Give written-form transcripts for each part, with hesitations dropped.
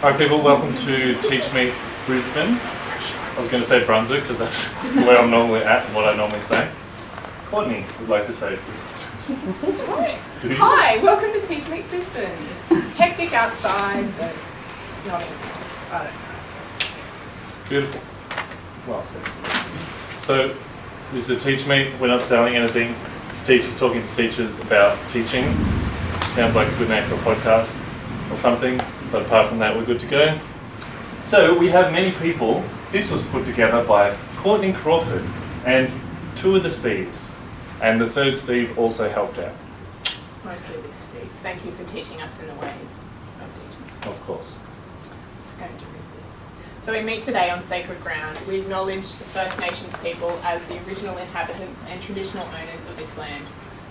Alright people, welcome to Teach Meet Brisbane. I was going to say Brunswick because that's where I'm normally at and what I normally say. Courtney would like to say. Hi, welcome to Teach Meet Brisbane. It's hectic outside, but it's not in I don't know. Beautiful. Well said. So, this is a Teach Meet. We're not selling anything. It's teachers talking to teachers about teaching. Sounds like a good name for a podcast or something, but apart from that, we're good to go. So, we have many people. This was put together by Courtney Crawford and two of the Steves. And the third Steve also helped out. Mostly this Steve. Thank you for teaching us in the ways of teaching. Of course. I'm just going to read this. So we meet today on sacred ground. We acknowledge the First Nations people as the original inhabitants and traditional owners of this land.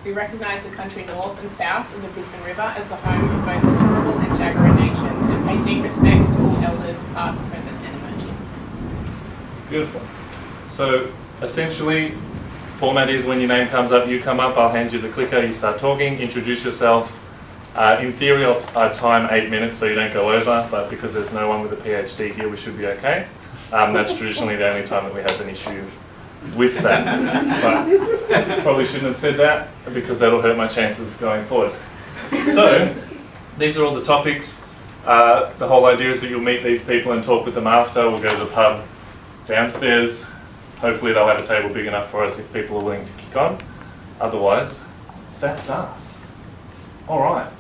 We recognise the country north and south of the Brisbane River as the home of both the Turrbal and Jagera nations and pay deep respects to all elders, past, present and emerging. Beautiful. So essentially, format is when your name comes up, you come up, I'll hand you the clicker, you start talking, introduce yourself. In theory, I'll time 8 minutes so you don't go over, but because there's no one with a PhD here, we should be okay. That's traditionally the only time that we have an issue with that. But probably shouldn't have said that because that'll hurt my chances going forward. So, these are all the topics. The whole idea is that you'll meet these people and talk with them after. We'll go to the pub downstairs. Hopefully they'll have a table big enough for us if people are willing to kick on. Otherwise, that's us. All right,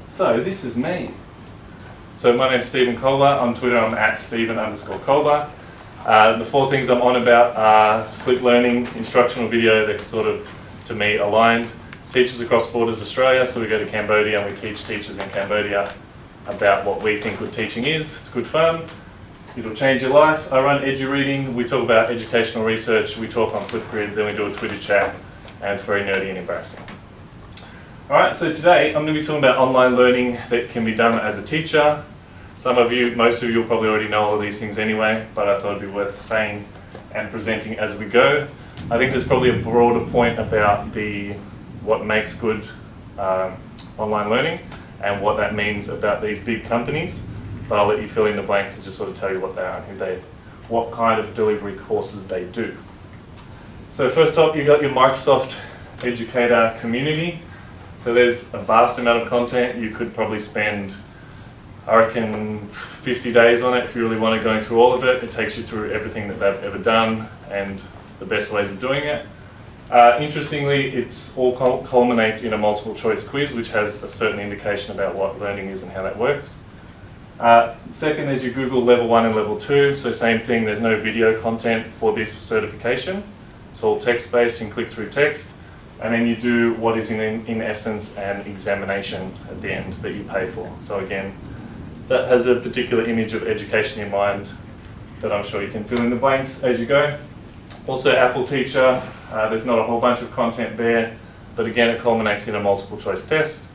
so this is me. So my name's Steven Kolber. On Twitter, I'm at Steven_Kolber. The four things I'm on about are flipped learning, instructional video, they're sort of, to me, aligned. Teachers across borders Australia, so we go to Cambodia and we teach teachers in Cambodia about what we think good teaching is. It's good fun. It'll change your life. I run EduReading. We talk about educational research. We talk on Flipgrid. Then we do a Twitter chat, and it's very nerdy and embarrassing. All right. So today I'm going to be talking about online learning that can be done as a teacher. Some of you, most of you, will probably already know all of these things anyway, but I thought it'd be worth saying and presenting as we go. I think there's probably a broader point about what makes good online learning and what that means about these big companies. But I'll let you fill in the blanks and just sort of tell you what they are and what kind of delivery courses they do. So first up, you've got your Microsoft Educator community. So there's a vast amount of content. You could probably spend, I reckon, 50 days on it if you really want to go through all of it. It takes you through everything that they've ever done and the best ways of doing it. Interestingly, it's all culminates in a multiple choice quiz, which has a certain indication about what learning is and how that works. Second, there's your Google Level 1 and Level 2. So same thing, there's no video content for this certification. It's all text-based, you can click through text. And then you do what is in essence an examination at the end that you pay for. So again, that has a particular image of education in mind that I'm sure you can fill in the blanks as you go. Also Apple Teacher, there's not a whole bunch of content there, but again it culminates in a multiple choice test.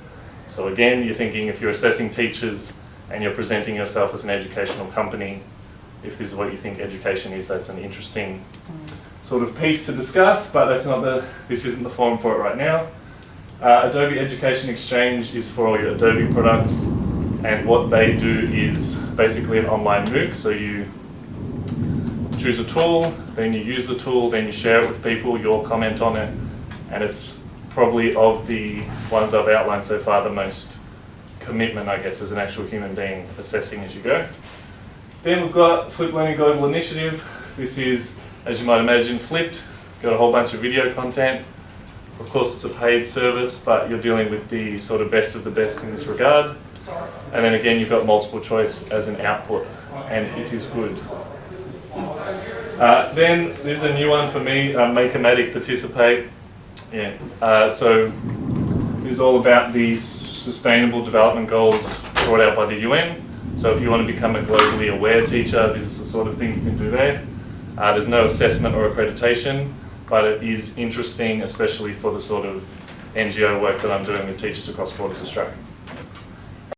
So again, you're thinking if you're assessing teachers and you're presenting yourself as an educational company, if this is what you think education is, that's an interesting sort of piece to discuss, but this isn't the forum for it right now. Adobe Education Exchange is for all your Adobe products, and what they do is basically an online MOOC. So you choose a tool, then you use the tool, then you share it with people, you'll comment on it, and it's probably of the ones I've outlined so far the most commitment, I guess, as an actual human being assessing as you go. Then we've got Flipped Learning Global Initiative. This is, as you might imagine, flipped. Got a whole bunch of video content. Of course, it's a paid service, but you're dealing with the sort of best of the best in this regard. And then again, you've got multiple choice as an output, and it is good. Then there's a new one for me, Make-O-Matic Participate. Yeah. So this is all about the Sustainable Development Goals brought out by the UN. So if you want to become a globally aware teacher, this is the sort of thing you can do there. There's no assessment or accreditation, but it is interesting, especially for the sort of NGO work that I'm doing with teachers across borders Australia.